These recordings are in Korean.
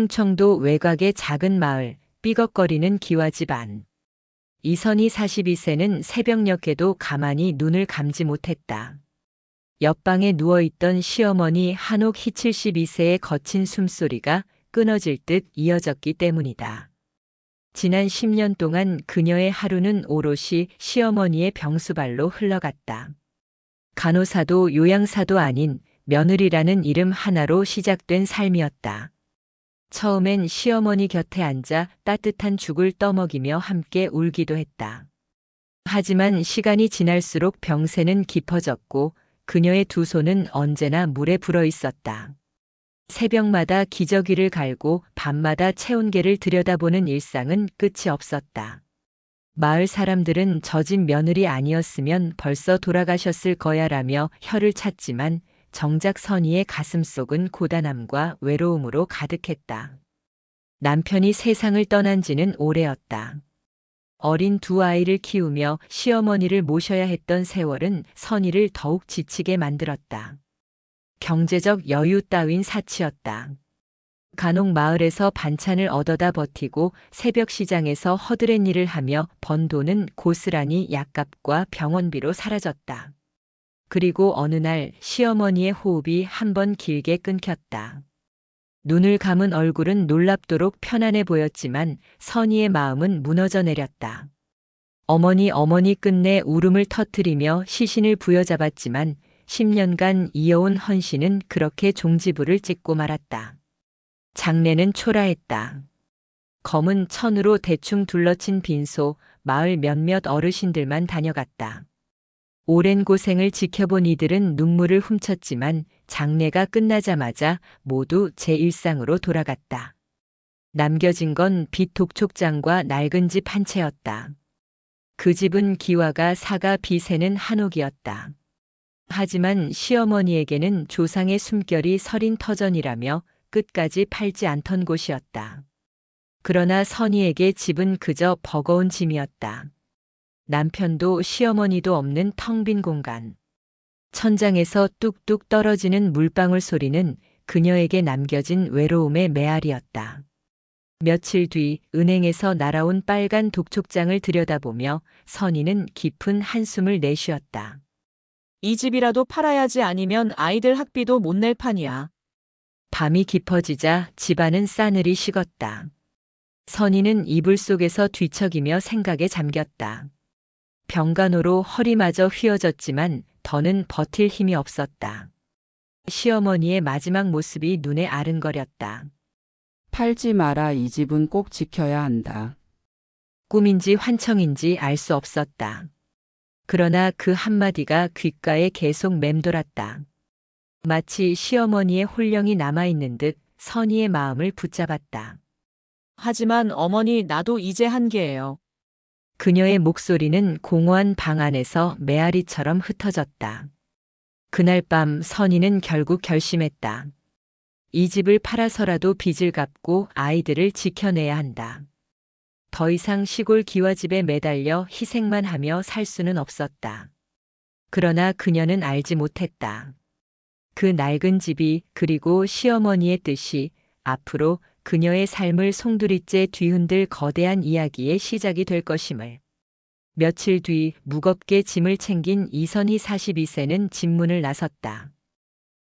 충청도 외곽의 작은 마을, 삐걱거리는 기와집 안. 이선희 42세는 새벽녘에도 가만히 눈을 감지 못했다. 옆방에 누워있던 시어머니 한옥희 72세의 거친 숨소리가 끊어질 듯 이어졌기 때문이다. 지난 10년 동안 그녀의 하루는 오롯이 시어머니의 병수발로 흘러갔다. 간호사도 요양사도 아닌 며느리라는 이름 하나로 시작된 삶이었다. 처음엔 시어머니 곁에 앉아 따뜻한 죽을 떠먹이며 함께 울기도 했다. 하지만 시간이 지날수록 병세는 깊어졌고 그녀의 두 손은 언제나 물에 불어 있었다. 새벽마다 기저귀를 갈고 밤마다 체온계를 들여다보는 일상은 끝이 없었다. 마을 사람들은 저 집 며느리 아니었으면 벌써 돌아가셨을 거야라며 혀를 찼지만 정작 선희의 가슴속은 고단함과 외로움으로 가득했다. 남편이 세상을 떠난 지는 오래였다. 어린 두 아이를 키우며 시어머니를 모셔야 했던 세월은 선희를 더욱 지치게 만들었다. 경제적 여유 따윈 사치였다. 간혹 마을에서 반찬을 얻어다 버티고 새벽 시장에서 허드렛 일을 하며 번 돈은 고스란히 약값과 병원비로 사라졌다. 그리고 어느 날 시어머니의 호흡이 한 번 길게 끊겼다. 눈을 감은 얼굴은 놀랍도록 편안해 보였지만 선희의 마음은 무너져 내렸다. 어머니 끝내 울음을 터뜨리며 시신을 부여잡았지만 10년간 이어온 헌신은 그렇게 종지부를 찍고 말았다. 장례는 초라했다. 검은 천으로 대충 둘러친 빈소, 마을 몇몇 어르신들만 다녀갔다. 오랜 고생을 지켜본 이들은 눈물을 훔쳤지만 장례가 끝나자마자 모두 제 일상으로 돌아갔다. 남겨진 건 빚 독촉장과 낡은 집 한 채였다. 그 집은 기와가 사가 비세는 한옥이었다. 하지만 시어머니에게는 조상의 숨결이 서린 터전이라며 끝까지 팔지 않던 곳이었다. 그러나 선희에게 집은 그저 버거운 짐이었다. 남편도 시어머니도 없는 텅 빈 공간. 천장에서 뚝뚝 떨어지는 물방울 소리는 그녀에게 남겨진 외로움의 메아리였다. 며칠 뒤 은행에서 날아온 빨간 독촉장을 들여다보며 선희는 깊은 한숨을 내쉬었다. 이 집이라도 팔아야지 아니면 아이들 학비도 못 낼 판이야. 밤이 깊어지자 집안은 싸늘히 식었다. 선희는 이불 속에서 뒤척이며 생각에 잠겼다. 병간호로 허리마저 휘어졌지만 더는 버틸 힘이 없었다. 시어머니의 마지막 모습이 눈에 아른거렸다. 팔지 마라. 이 집은 꼭 지켜야 한다. 꿈인지 환청인지 알 수 없었다. 그러나 그 한마디가 귓가에 계속 맴돌았다. 마치 시어머니의 홀령이 남아있는 듯 선희의 마음을 붙잡았다. 하지만 어머니 나도 이제 한계예요. 그녀의 목소리는 공허한 방 안에서 메아리처럼 흩어졌다. 그날 밤 선희는 결국 결심했다. 이 집을 팔아서라도 빚을 갚고 아이들을 지켜내야 한다. 더 이상 시골 기와집에 매달려 희생만 하며 살 수는 없었다. 그러나 그녀는 알지 못했다. 그 낡은 집이 그리고 시어머니의 뜻이 앞으로 그녀의 삶을 송두리째 뒤흔들 거대한 이야기의 시작이 될 것임을. 며칠 뒤 무겁게 짐을 챙긴 이선희 42세는 집문을 나섰다.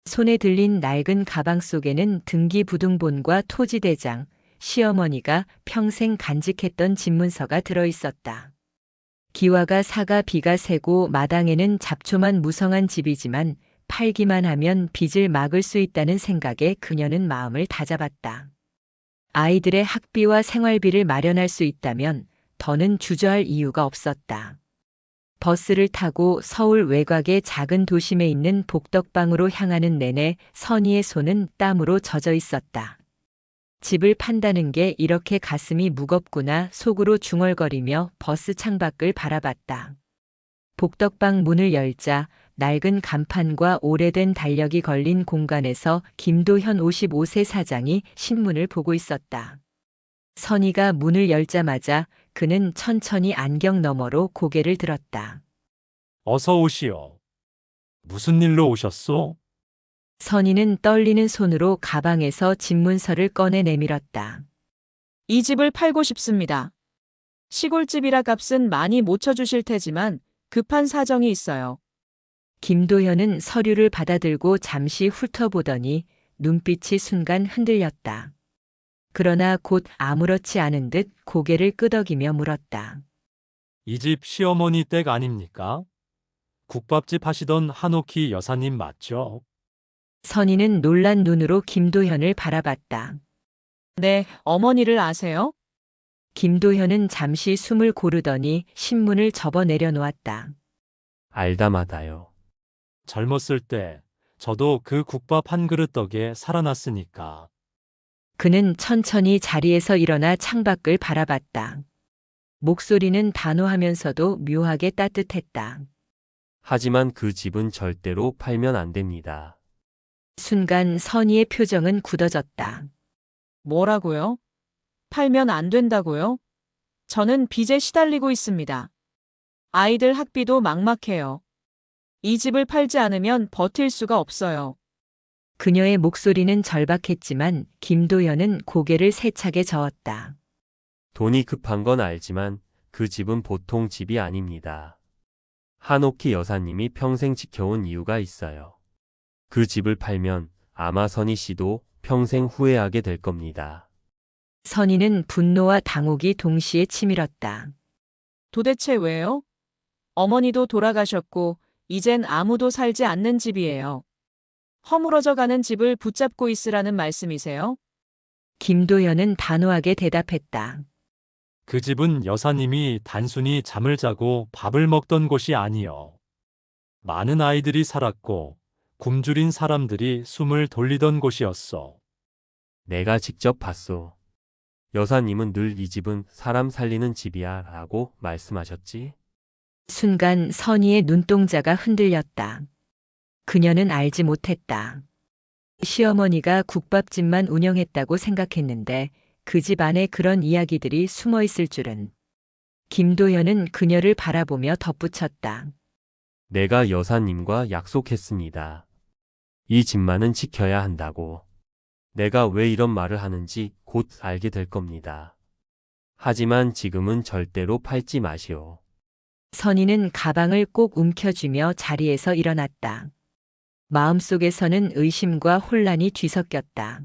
손에 들린 낡은 가방 속에는 등기부등본과 토지대장, 시어머니가 평생 간직했던 집문서가 들어있었다. 기와가 사가 비가 새고 마당에는 잡초만 무성한 집이지만 팔기만 하면 빚을 막을 수 있다는 생각에 그녀는 마음을 다잡았다. 아이들의 학비와 생활비를 마련할 수 있다면 더는 주저할 이유가 없었다. 버스를 타고 서울 외곽의 작은 도심에 있는 복덕방으로 향하는 내내 선희의 손은 땀으로 젖어 있었다. 집을 판다는 게 이렇게 가슴이 무겁구나 속으로 중얼거리며 버스 창밖을 바라봤다. 복덕방 문을 열자 낡은 간판과 오래된 달력이 걸린 공간에서 김도현 55세 사장이 신문을 보고 있었다. 선희가 문을 열자마자 그는 천천히 안경 너머로 고개를 들었다. 어서 오시오. 무슨 일로 오셨소? 선희는 떨리는 손으로 가방에서 집문서를 꺼내 내밀었다. 이 집을 팔고 싶습니다. 시골집이라 값은 많이 못 쳐주실 테지만 급한 사정이 있어요. 김도현은 서류를 받아들고 잠시 훑어보더니 눈빛이 순간 흔들렸다. 그러나 곧 아무렇지 않은 듯 고개를 끄덕이며 물었다. 이 집 시어머니 댁 아닙니까? 국밥집 하시던 한옥희 여사님 맞죠? 선희는 놀란 눈으로 김도현을 바라봤다. 네, 어머니를 아세요? 김도현은 잠시 숨을 고르더니 신문을 접어 내려놓았다. 알다마다요. 젊었을 때 저도 그 국밥 한 그릇 덕에 살아났으니까. 그는 천천히 자리에서 일어나 창밖을 바라봤다. 목소리는 단호하면서도 묘하게 따뜻했다. 하지만 그 집은 절대로 팔면 안 됩니다. 순간 선희의 표정은 굳어졌다. 뭐라고요? 팔면 안 된다고요? 저는 빚에 시달리고 있습니다. 아이들 학비도 막막해요. 이 집을 팔지 않으면 버틸 수가 없어요. 그녀의 목소리는 절박했지만 김도현은 고개를 세차게 저었다. 돈이 급한 건 알지만 그 집은 보통 집이 아닙니다. 한옥희 여사님이 평생 지켜온 이유가 있어요. 그 집을 팔면 아마 선희 씨도 평생 후회하게 될 겁니다. 선희는 분노와 당혹이 동시에 치밀었다. 도대체 왜요? 어머니도 돌아가셨고 이젠 아무도 살지 않는 집이에요. 허물어져 가는 집을 붙잡고 있으라는 말씀이세요? 김도현은 단호하게 대답했다. 그 집은 여사님이 단순히 잠을 자고 밥을 먹던 곳이 아니요. 많은 아이들이 살았고 굶주린 사람들이 숨을 돌리던 곳이었어. 내가 직접 봤소. 여사님은 늘 이 집은 사람 살리는 집이야 라고 말씀하셨지? 순간 선희의 눈동자가 흔들렸다. 그녀는 알지 못했다. 시어머니가 국밥집만 운영했다고 생각했는데 그 집 안에 그런 이야기들이 숨어 있을 줄은. 김도현은 그녀를 바라보며 덧붙였다. 내가 여사님과 약속했습니다. 이 집만은 지켜야 한다고. 내가 왜 이런 말을 하는지 곧 알게 될 겁니다. 하지만 지금은 절대로 팔지 마시오. 선희는 가방을 꼭 움켜쥐며 자리에서 일어났다. 마음속에서는 의심과 혼란이 뒤섞였다.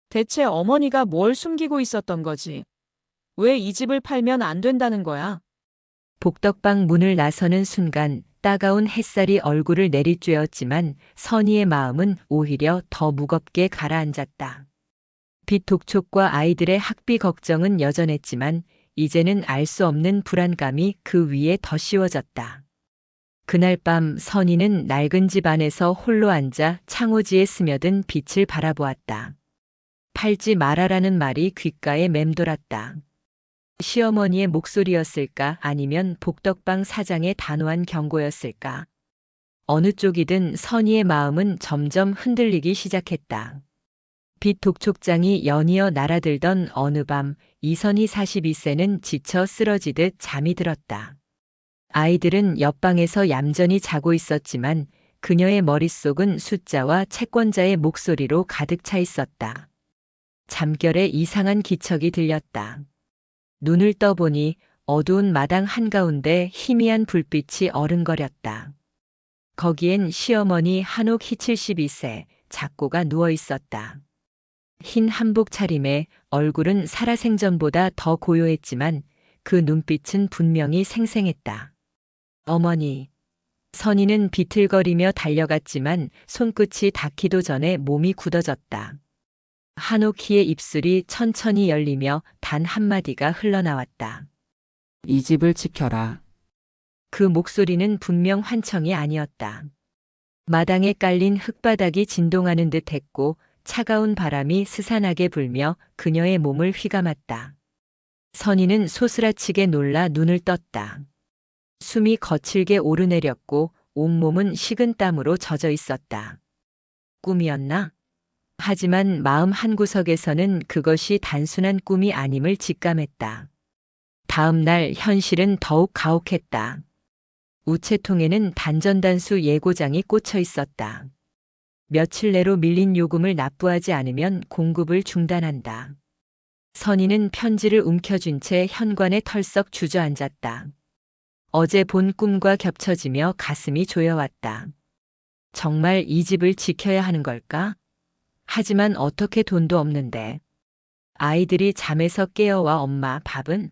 대체 어머니가 뭘 숨기고 있었던 거지? 왜 이 집을 팔면 안 된다는 거야? 복덕방 문을 나서는 순간 따가운 햇살이 얼굴을 내리쬐었지만 선희의 마음은 오히려 더 무겁게 가라앉았다. 빚 독촉과 아이들의 학비 걱정은 여전했지만 이제는 알 수 없는 불안감이 그 위에 더 씌워졌다. 그날 밤 선희는 낡은 집 안에서 홀로 앉아 창호지에 스며든 빛을 바라보았다. 팔지 말아라는 말이 귓가에 맴돌았다. 시어머니의 목소리였을까 아니면 복덕방 사장의 단호한 경고였을까? 어느 쪽이든 선희의 마음은 점점 흔들리기 시작했다. 빚 독촉장이 연이어 날아들던 어느 밤 이선희 42세는 지쳐 쓰러지듯 잠이 들었다. 아이들은 옆방에서 얌전히 자고 있었지만 그녀의 머릿속은 숫자와 채권자의 목소리로 가득 차 있었다. 잠결에 이상한 기척이 들렸다. 눈을 떠보니 어두운 마당 한가운데 희미한 불빛이 어른거렸다. 거기엔 시어머니 한옥희 72세 작고가 누워 있었다. 흰 한복 차림에 얼굴은 살아생전보다 더 고요했지만 그 눈빛은 분명히 생생했다. 어머니. 선희는 비틀거리며 달려갔지만 손끝이 닿기도 전에 몸이 굳어졌다. 한옥희의 입술이 천천히 열리며 단 한마디가 흘러나왔다. 이 집을 지켜라. 그 목소리는 분명 환청이 아니었다. 마당에 깔린 흙바닥이 진동하는 듯 했고 차가운 바람이 스산하게 불며 그녀의 몸을 휘감았다. 선희는 소스라치게 놀라 눈을 떴다. 숨이 거칠게 오르내렸고 온몸은 식은 땀으로 젖어 있었다. 꿈이었나? 하지만 마음 한구석에서는 그것이 단순한 꿈이 아님을 직감했다. 다음 날 현실은 더욱 가혹했다. 우체통에는 단전단수 예고장이 꽂혀 있었다. 며칠 내로 밀린 요금을 납부하지 않으면 공급을 중단한다. 선희는 편지를 움켜쥔 채 현관에 털썩 주저앉았다. 어제 본 꿈과 겹쳐지며 가슴이 조여왔다. 정말 이 집을 지켜야 하는 걸까? 하지만 어떻게 돈도 없는데. 아이들이 잠에서 깨어와 엄마 밥은?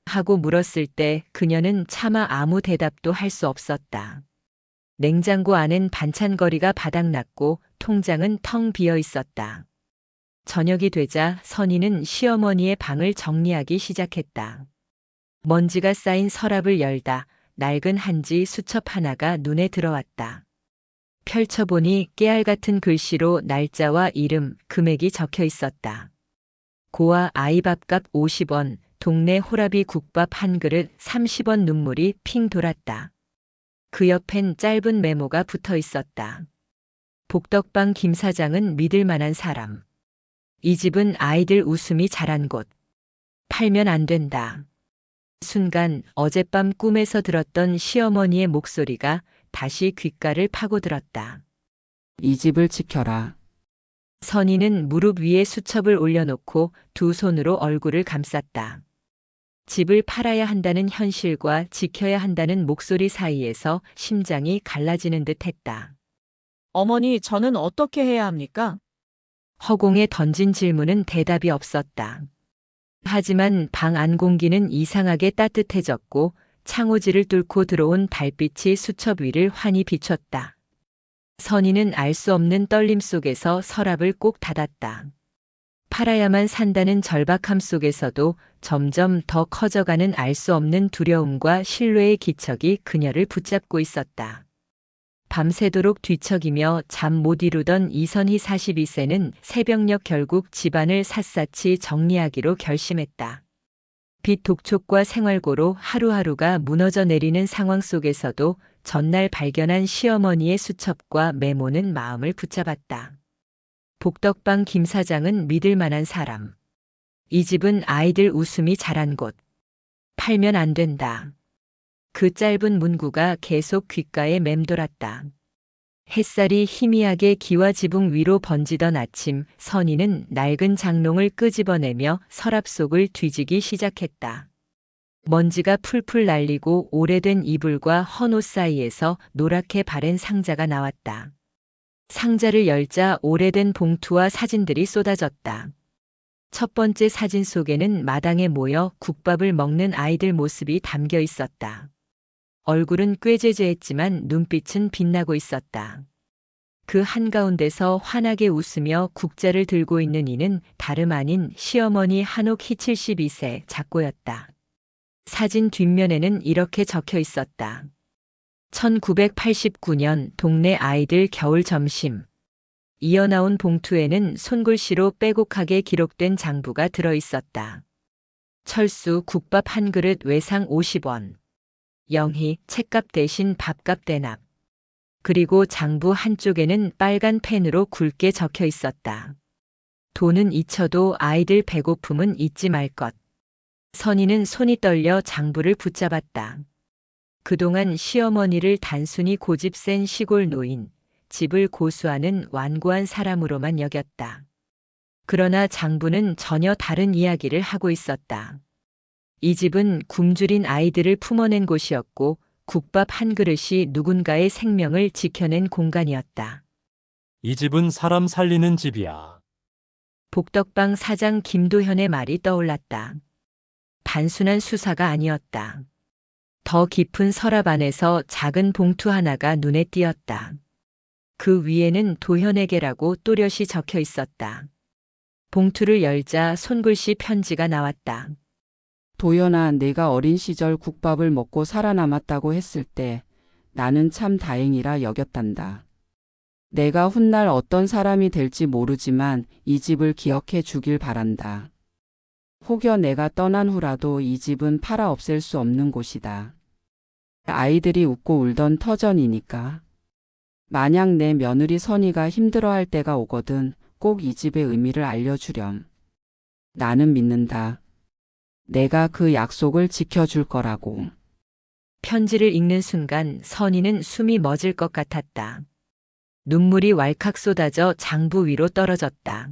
하고 물었을 때 그녀는 차마 아무 대답도 할 수 없었다. 냉장고 안엔 반찬거리가 바닥났고 통장은 텅 비어 있었다. 저녁이 되자 선희는 시어머니의 방을 정리하기 시작했다. 먼지가 쌓인 서랍을 열다 낡은 한지 수첩 하나가 눈에 들어왔다. 펼쳐보니 깨알 같은 글씨로 날짜와 이름, 금액이 적혀 있었다. 고아 아이밥값 50원, 동네 호라비 국밥 한 그릇 30원. 눈물이 핑 돌았다. 그 옆엔 짧은 메모가 붙어 있었다. 복덕방 김 사장은 믿을 만한 사람. 이 집은 아이들 웃음이 자란 곳. 팔면 안 된다. 순간 어젯밤 꿈에서 들었던 시어머니의 목소리가 다시 귓가를 파고들었다. 이 집을 지켜라. 선희는 무릎 위에 수첩을 올려놓고 두 손으로 얼굴을 감쌌다. 집을 팔아야 한다는 현실과 지켜야 한다는 목소리 사이에서 심장이 갈라지는 듯 했다. 어머니, 저는 어떻게 해야 합니까? 허공에 던진 질문은 대답이 없었다. 하지만 방 안 공기는 이상하게 따뜻해졌고 창호지를 뚫고 들어온 달빛이 수첩 위를 환히 비췄다. 선희는 알 수 없는 떨림 속에서 서랍을 꼭 닫았다. 팔아야만 산다는 절박함 속에서도 점점 더 커져가는 알 수 없는 두려움과 신뢰의 기척이 그녀를 붙잡고 있었다. 밤새도록 뒤척이며 잠 못 이루던 이선희 42세는 새벽녘 결국 집안을 샅샅이 정리하기로 결심했다. 빚 독촉과 생활고로 하루하루가 무너져 내리는 상황 속에서도 전날 발견한 시어머니의 수첩과 메모는 마음을 붙잡았다. 복덕방 김 사장은 믿을 만한 사람. 이 집은 아이들 웃음이 자란 곳. 팔면 안 된다. 그 짧은 문구가 계속 귓가에 맴돌았다. 햇살이 희미하게 기와 지붕 위로 번지던 아침, 선희는 낡은 장롱을 끄집어내며 서랍 속을 뒤지기 시작했다. 먼지가 풀풀 날리고 오래된 이불과 헌옷 사이에서 노랗게 바랜 상자가 나왔다. 상자를 열자 오래된 봉투와 사진들이 쏟아졌다. 첫 번째 사진 속에는 마당에 모여 국밥을 먹는 아이들 모습이 담겨 있었다. 얼굴은 꾀죄죄했지만 눈빛은 빛나고 있었다. 그 한가운데서 환하게 웃으며 국자를 들고 있는 이는 다름 아닌 시어머니 한옥희 72세 작고였다. 사진 뒷면에는 이렇게 적혀 있었다. 1989년 동네 아이들 겨울 점심. 이어나온 봉투에는 손글씨로 빼곡하게 기록된 장부가 들어 있었다. 철수 국밥 한 그릇 외상 50원. 영희 책값 대신 밥값 대납. 그리고 장부 한쪽에는 빨간 펜으로 굵게 적혀 있었다. 돈은 잊혀도 아이들 배고픔은 잊지 말 것. 선희는 손이 떨려 장부를 붙잡았다. 그동안 시어머니를 단순히 고집센 시골 노인, 집을 고수하는 완고한 사람으로만 여겼다. 그러나 장부는 전혀 다른 이야기를 하고 있었다. 이 집은 굶주린 아이들을 품어낸 곳이었고 국밥 한 그릇이 누군가의 생명을 지켜낸 공간이었다. 이 집은 사람 살리는 집이야. 복덕방 사장 김도현의 말이 떠올랐다. 단순한 수사가 아니었다. 더 깊은 서랍 안에서 작은 봉투 하나가 눈에 띄었다. 그 위에는 도현에게라고 또렷이 적혀 있었다. 봉투를 열자 손글씨 편지가 나왔다. 도연아, 내가 어린 시절 국밥을 먹고 살아남았다고 했을 때 나는 참 다행이라 여겼단다. 내가 훗날 어떤 사람이 될지 모르지만 이 집을 기억해 주길 바란다. 혹여 내가 떠난 후라도 이 집은 팔아 없앨 수 없는 곳이다. 아이들이 웃고 울던 터전이니까. 만약 내 며느리 선희가 힘들어할 때가 오거든 꼭 이 집의 의미를 알려주렴. 나는 믿는다. 내가 그 약속을 지켜줄 거라고. 편지를 읽는 순간 선희는 숨이 멎을 것 같았다. 눈물이 왈칵 쏟아져 장부 위로 떨어졌다.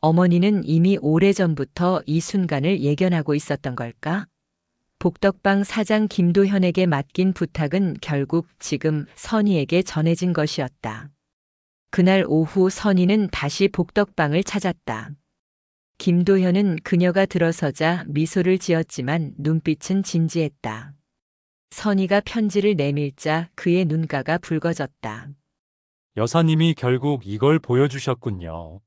어머니는 이미 오래전부터 이 순간을 예견하고 있었던 걸까? 복덕방 사장 김도현에게 맡긴 부탁은 결국 지금 선희에게 전해진 것이었다. 그날 오후 선희는 다시 복덕방을 찾았다. 김도현은 그녀가 들어서자 미소를 지었지만 눈빛은 진지했다. 선희가 편지를 내밀자 그의 눈가가 붉어졌다. 여사님이 결국 이걸 보여주셨군요.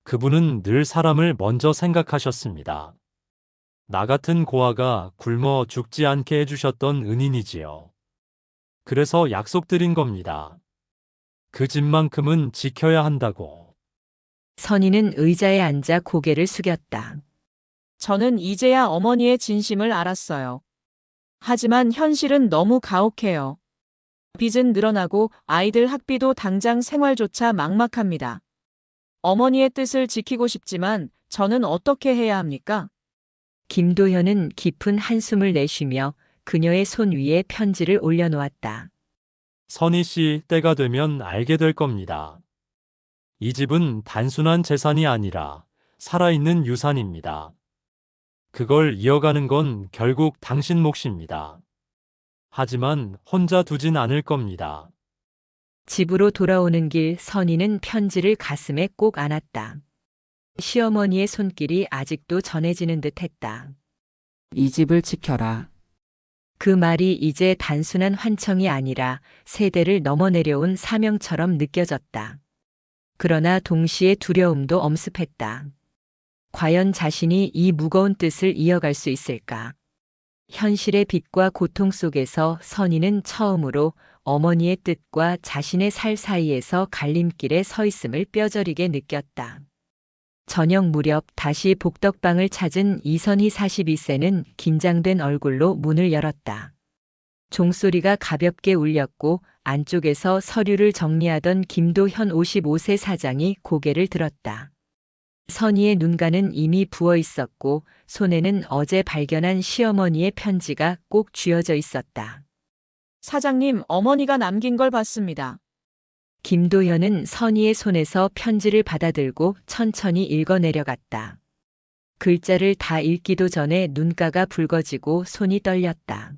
그분은 늘 사람을 먼저 생각하셨습니다. 나 같은 고아가 굶어 죽지 않게 해주셨던 은인이지요. 그래서 약속드린 겁니다. 그 집만큼은 지켜야 한다고. 선희는 의자에 앉아 고개를 숙였다. 저는 이제야 어머니의 진심을 알았어요. 하지만 현실은 너무 가혹해요. 빚은 늘어나고 아이들 학비도 당장 생활조차 막막합니다. 어머니의 뜻을 지키고 싶지만 저는 어떻게 해야 합니까? 김도현은 깊은 한숨을 내쉬며 그녀의 손 위에 편지를 올려놓았다. 선희 씨, 때가 되면 알게 될 겁니다. 이 집은 단순한 재산이 아니라 살아있는 유산입니다. 그걸 이어가는 건 결국 당신 몫입니다. 하지만 혼자 두진 않을 겁니다. 집으로 돌아오는 길 선희는 편지를 가슴에 꼭 안았다. 시어머니의 손길이 아직도 전해지는 듯했다. 이 집을 지켜라. 그 말이 이제 단순한 환청이 아니라 세대를 넘어 내려온 사명처럼 느껴졌다. 그러나 동시에 두려움도 엄습했다. 과연 자신이 이 무거운 뜻을 이어갈 수 있을까? 현실의 빚과 고통 속에서 선희는 처음으로 어머니의 뜻과 자신의 살 사이에서 갈림길에 서 있음을 뼈저리게 느꼈다. 저녁 무렵 다시 복덕방을 찾은 이선희 42세는 긴장된 얼굴로 문을 열었다. 종소리가 가볍게 울렸고 안쪽에서 서류를 정리하던 김도현 55세 사장이 고개를 들었다. 선희의 눈가는 이미 부어 있었고 손에는 어제 발견한 시어머니의 편지가 꼭 쥐어져 있었다. 사장님, 어머니가 남긴 걸 봤습니다. 김도현은 선희의 손에서 편지를 받아들고 천천히 읽어 내려갔다. 글자를 다 읽기도 전에 눈가가 붉어지고 손이 떨렸다.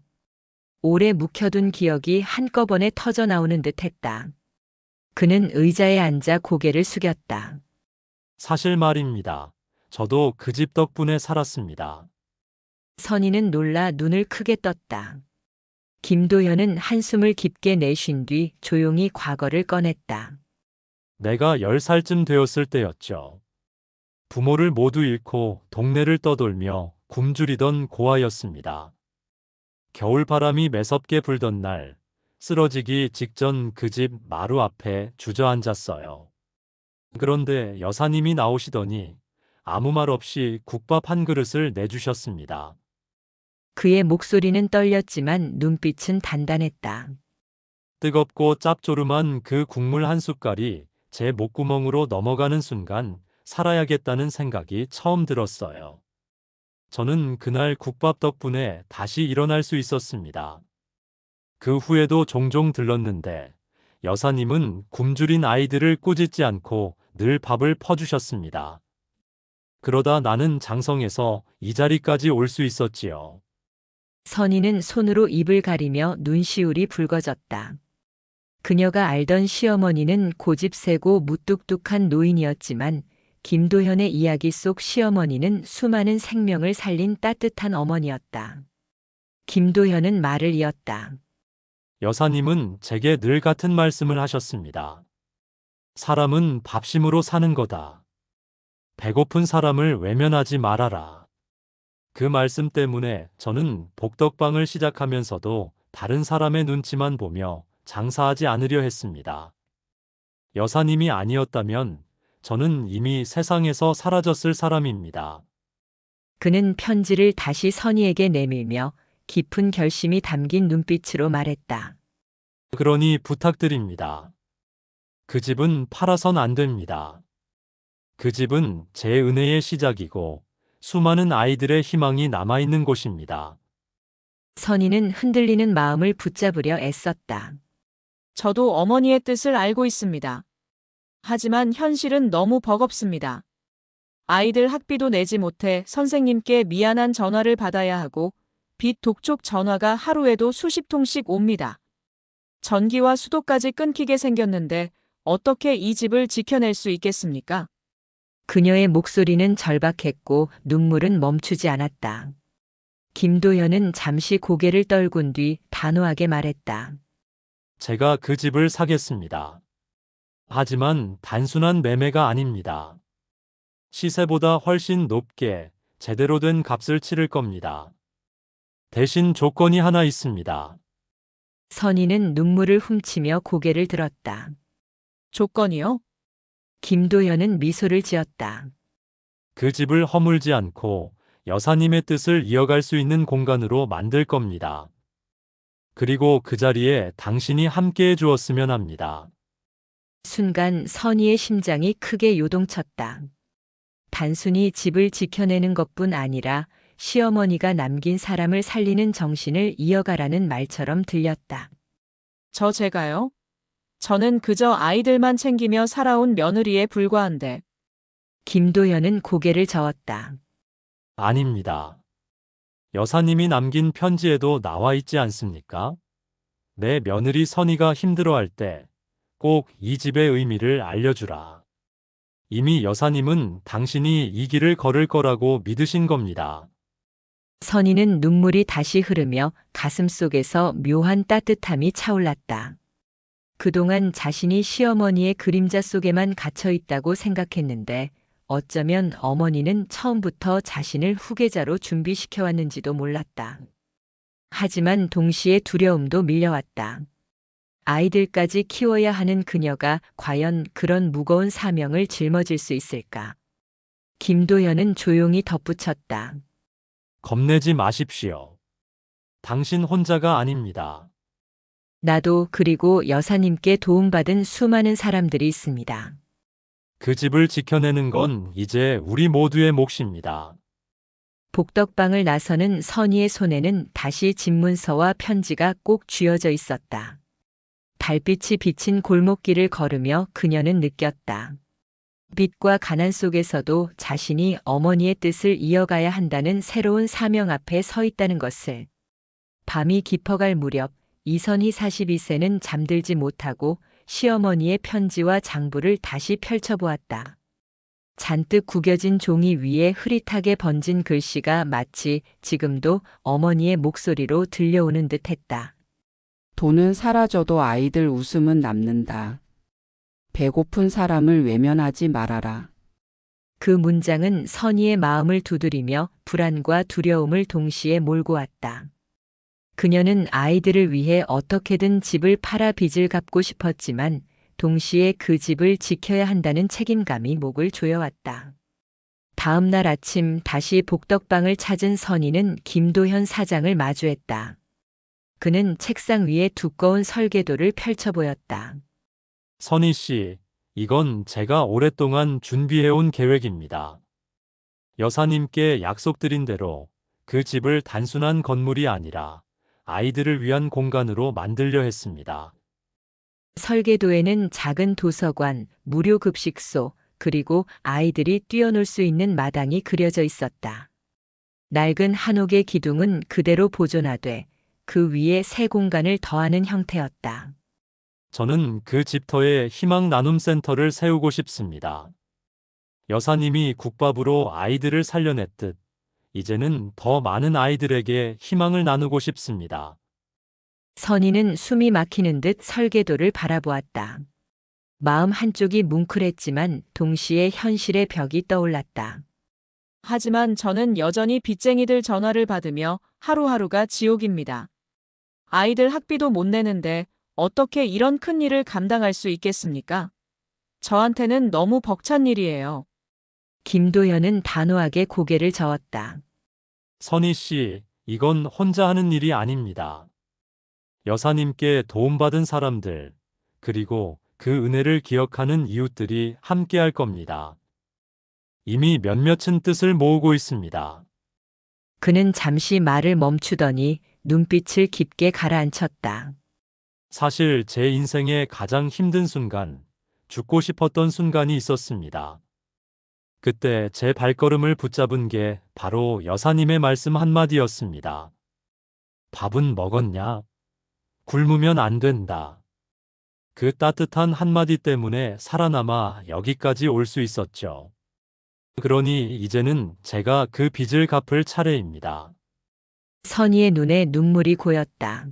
오래 묵혀둔 기억이 한꺼번에 터져 나오는 듯했다. 그는 의자에 앉아 고개를 숙였다. 사실 말입니다. 저도 그 집 덕분에 살았습니다. 선희는 놀라 눈을 크게 떴다. 김도현은 한숨을 깊게 내쉰 뒤 조용히 과거를 꺼냈다. 내가 10살쯤 되었을 때였죠. 부모를 모두 잃고 동네를 떠돌며 굶주리던 고아였습니다. 겨울바람이 매섭게 불던 날, 쓰러지기 직전 그 집 마루 앞에 주저앉았어요. 그런데 여사님이 나오시더니 아무 말 없이 국밥 한 그릇을 내주셨습니다. 그의 목소리는 떨렸지만 눈빛은 단단했다. 뜨겁고 짭조름한 그 국물 한 숟갈이 제 목구멍으로 넘어가는 순간 살아야겠다는 생각이 처음 들었어요. 저는 그날 국밥 덕분에 다시 일어날 수 있었습니다. 그 후에도 종종 들렀는데 여사님은 굶주린 아이들을 꾸짖지 않고 늘 밥을 퍼주셨습니다. 그러다 나는 장성해서 이 자리까지 올 수 있었지요. 선희는 손으로 입을 가리며 눈시울이 붉어졌다. 그녀가 알던 시어머니는 고집세고 무뚝뚝한 노인이었지만 김도현의 이야기 속 시어머니는 수많은 생명을 살린 따뜻한 어머니였다. 김도현은 말을 이었다. 여사님은 제게 늘 같은 말씀을 하셨습니다. 사람은 밥심으로 사는 거다. 배고픈 사람을 외면하지 말아라. 그 말씀 때문에 저는 복덕방을 시작하면서도 다른 사람의 눈치만 보며 장사하지 않으려 했습니다. 여사님이 아니었다면 저는 이미 세상에서 사라졌을 사람입니다. 그는 편지를 다시 선희에게 내밀며 깊은 결심이 담긴 눈빛으로 말했다. 그러니 부탁드립니다. 그 집은 팔아선 안 됩니다. 그 집은 제 은혜의 시작이고 수많은 아이들의 희망이 남아있는 곳입니다. 선희는 흔들리는 마음을 붙잡으려 애썼다. 저도 어머니의 뜻을 알고 있습니다. 하지만 현실은 너무 버겁습니다. 아이들 학비도 내지 못해 선생님께 미안한 전화를 받아야 하고 빚 독촉 전화가 하루에도 수십 통씩 옵니다. 전기와 수도까지 끊기게 생겼는데 어떻게 이 집을 지켜낼 수 있겠습니까? 그녀의 목소리는 절박했고 눈물은 멈추지 않았다. 김도현은 잠시 고개를 떨군 뒤 단호하게 말했다. 제가 그 집을 사겠습니다. 하지만 단순한 매매가 아닙니다. 시세보다 훨씬 높게 제대로 된 값을 치를 겁니다. 대신 조건이 하나 있습니다. 선희는 눈물을 훔치며 고개를 들었다. 조건이요? 김도현은 미소를 지었다. 그 집을 허물지 않고 여사님의 뜻을 이어갈 수 있는 공간으로 만들 겁니다. 그리고 그 자리에 당신이 함께해 주었으면 합니다. 순간 선희의 심장이 크게 요동쳤다. 단순히 집을 지켜내는 것뿐 아니라 시어머니가 남긴 사람을 살리는 정신을 이어가라는 말처럼 들렸다. 제가요? 저는 그저 아이들만 챙기며 살아온 며느리에 불과한데. 김도현은 고개를 저었다. 아닙니다. 여사님이 남긴 편지에도 나와 있지 않습니까? 내 며느리 선희가 힘들어할 때 꼭 이 집의 의미를 알려주라. 이미 여사님은 당신이 이 길을 걸을 거라고 믿으신 겁니다. 선희는 눈물이 다시 흐르며 가슴속에서 묘한 따뜻함이 차올랐다. 그동안 자신이 시어머니의 그림자 속에만 갇혀 있다고 생각했는데 어쩌면 어머니는 처음부터 자신을 후계자로 준비시켜왔는지도 몰랐다. 하지만 동시에 두려움도 밀려왔다. 아이들까지 키워야 하는 그녀가 과연 그런 무거운 사명을 짊어질 수 있을까? 김도현은 조용히 덧붙였다. 겁내지 마십시오. 당신 혼자가 아닙니다. 나도 그리고 여사님께 도움받은 수많은 사람들이 있습니다. 그 집을 지켜내는 건 이제 우리 모두의 몫입니다. 복덕방을 나서는 선희의 손에는 다시 집문서와 편지가 꼭 쥐어져 있었다. 달빛이 비친 골목길을 걸으며 그녀는 느꼈다. 빚과 가난 속에서도 자신이 어머니의 뜻을 이어가야 한다는 새로운 사명 앞에 서 있다는 것을. 밤이 깊어갈 무렵 이선희 42세는 잠들지 못하고 시어머니의 편지와 장부를 다시 펼쳐보았다. 잔뜩 구겨진 종이 위에 흐릿하게 번진 글씨가 마치 지금도 어머니의 목소리로 들려오는 듯했다. 돈은 사라져도 아이들 웃음은 남는다. 배고픈 사람을 외면하지 말아라. 그 문장은 선희의 마음을 두드리며 불안과 두려움을 동시에 몰고 왔다. 그녀는 아이들을 위해 어떻게든 집을 팔아 빚을 갚고 싶었지만 동시에 그 집을 지켜야 한다는 책임감이 목을 조여왔다. 다음 날 아침 다시 복덕방을 찾은 선희는 김도현 사장을 마주했다. 그는 책상 위에 두꺼운 설계도를 펼쳐 보였다. 선희 씨, 이건 제가 오랫동안 준비해온 계획입니다. 여사님께 약속드린 대로 그 집을 단순한 건물이 아니라 아이들을 위한 공간으로 만들려 했습니다. 설계도에는 작은 도서관, 무료 급식소, 그리고 아이들이 뛰어놀 수 있는 마당이 그려져 있었다. 낡은 한옥의 기둥은 그대로 보존하되 그 위에 새 공간을 더하는 형태였다. 저는 그 집터에 희망 나눔 센터를 세우고 싶습니다. 여사님이 국밥으로 아이들을 살려냈듯 이제는 더 많은 아이들에게 희망을 나누고 싶습니다. 선희는 숨이 막히는 듯 설계도를 바라보았다. 마음 한쪽이 뭉클했지만 동시에 현실의 벽이 떠올랐다. 하지만 저는 여전히 빚쟁이들 전화를 받으며 하루하루가 지옥입니다. 아이들 학비도 못 내는데 어떻게 이런 큰 일을 감당할 수 있겠습니까? 저한테는 너무 벅찬 일이에요. 김도현은 단호하게 고개를 저었다. 선희 씨, 이건 혼자 하는 일이 아닙니다. 여사님께 도움받은 사람들, 그리고 그 은혜를 기억하는 이웃들이 함께할 겁니다. 이미 몇몇은 뜻을 모으고 있습니다. 그는 잠시 말을 멈추더니 눈빛을 깊게 가라앉혔다. 사실 제 인생의 가장 힘든 순간, 죽고 싶었던 순간이 있었습니다. 그때 제 발걸음을 붙잡은 게 바로 여사님의 말씀 한마디였습니다. 밥은 먹었냐? 굶으면 안 된다. 그 따뜻한 한마디 때문에 살아남아 여기까지 올 수 있었죠. 그러니 이제는 제가 그 빚을 갚을 차례입니다. 선희의 눈에 눈물이 고였다.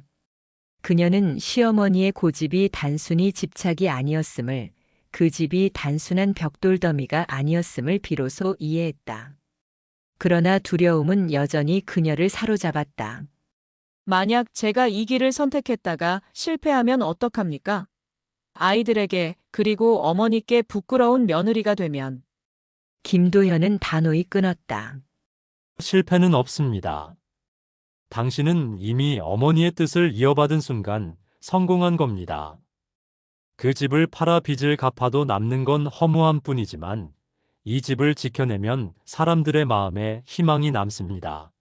그녀는 시어머니의 고집이 단순히 집착이 아니었음을, 그 집이 단순한 벽돌더미가 아니었음을 비로소 이해했다. 그러나 두려움은 여전히 그녀를 사로잡았다. 만약 제가 이 길을 선택했다가 실패하면 어떡합니까? 아이들에게 그리고 어머니께 부끄러운 며느리가 되면 김도현은 단호히 끊었다. 실패는 없습니다. 당신은 이미 어머니의 뜻을 이어받은 순간 성공한 겁니다. 그 집을 팔아 빚을 갚아도 남는 건 허무함 뿐이지만 이 집을 지켜내면 사람들의 마음에 희망이 남습니다.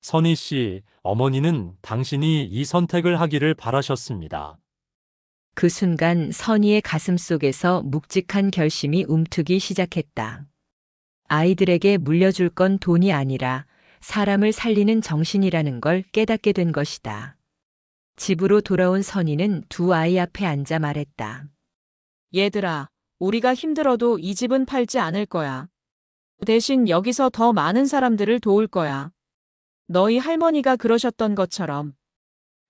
선희 씨, 어머니는 당신이 이 선택을 하기를 바라셨습니다. 그 순간 선희의 가슴 속에서 묵직한 결심이 움트기 시작했다. 아이들에게 물려줄 건 돈이 아니라 사람을 살리는 정신이라는 걸 깨닫게 된 것이다. 집으로 돌아온 선희는 두 아이 앞에 앉아 말했다. 얘들아, 우리가 힘들어도 이 집은 팔지 않을 거야. 대신 여기서 더 많은 사람들을 도울 거야. 너희 할머니가 그러셨던 것처럼.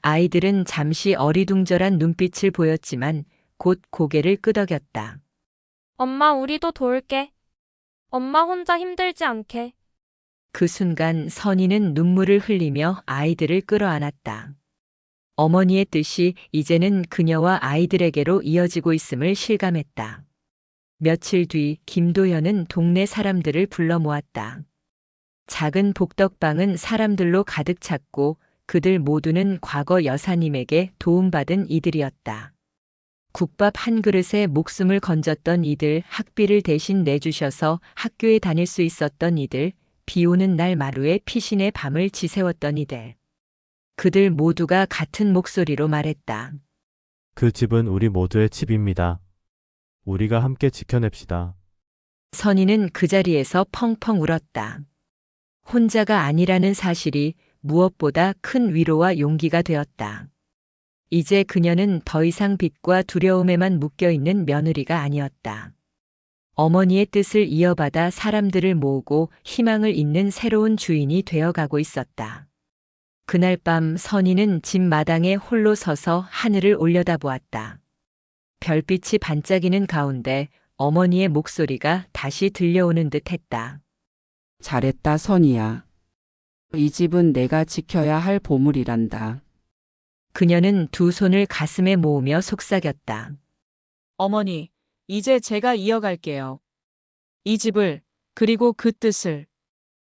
아이들은 잠시 어리둥절한 눈빛을 보였지만 곧 고개를 끄덕였다. 엄마, 우리도 도울게. 엄마 혼자 힘들지 않게. 그 순간 선희는 눈물을 흘리며 아이들을 끌어안았다. 어머니의 뜻이 이제는 그녀와 아이들에게로 이어지고 있음을 실감했다. 며칠 뒤 김도현은 동네 사람들을 불러 모았다. 작은 복덕방은 사람들로 가득 찼고 그들 모두는 과거 여사님에게 도움받은 이들이었다. 국밥 한 그릇에 목숨을 건졌던 이들, 학비를 대신 내주셔서 학교에 다닐 수 있었던 이들, 비 오는 날 마루에 피신의 밤을 지새웠던 이들. 그들 모두가 같은 목소리로 말했다. 그 집은 우리 모두의 집입니다. 우리가 함께 지켜냅시다. 선희는 그 자리에서 펑펑 울었다. 혼자가 아니라는 사실이 무엇보다 큰 위로와 용기가 되었다. 이제 그녀는 더 이상 빚과 두려움에만 묶여있는 며느리가 아니었다. 어머니의 뜻을 이어받아 사람들을 모으고 희망을 잇는 새로운 주인이 되어가고 있었다. 그날 밤 선희는 집 마당에 홀로 서서 하늘을 올려다보았다. 별빛이 반짝이는 가운데 어머니의 목소리가 다시 들려오는 듯 했다. 잘했다, 선희야. 이 집은 내가 지켜야 할 보물이란다. 그녀는 두 손을 가슴에 모으며 속삭였다. 어머니, 이제 제가 이어갈게요. 이 집을, 그리고 그 뜻을.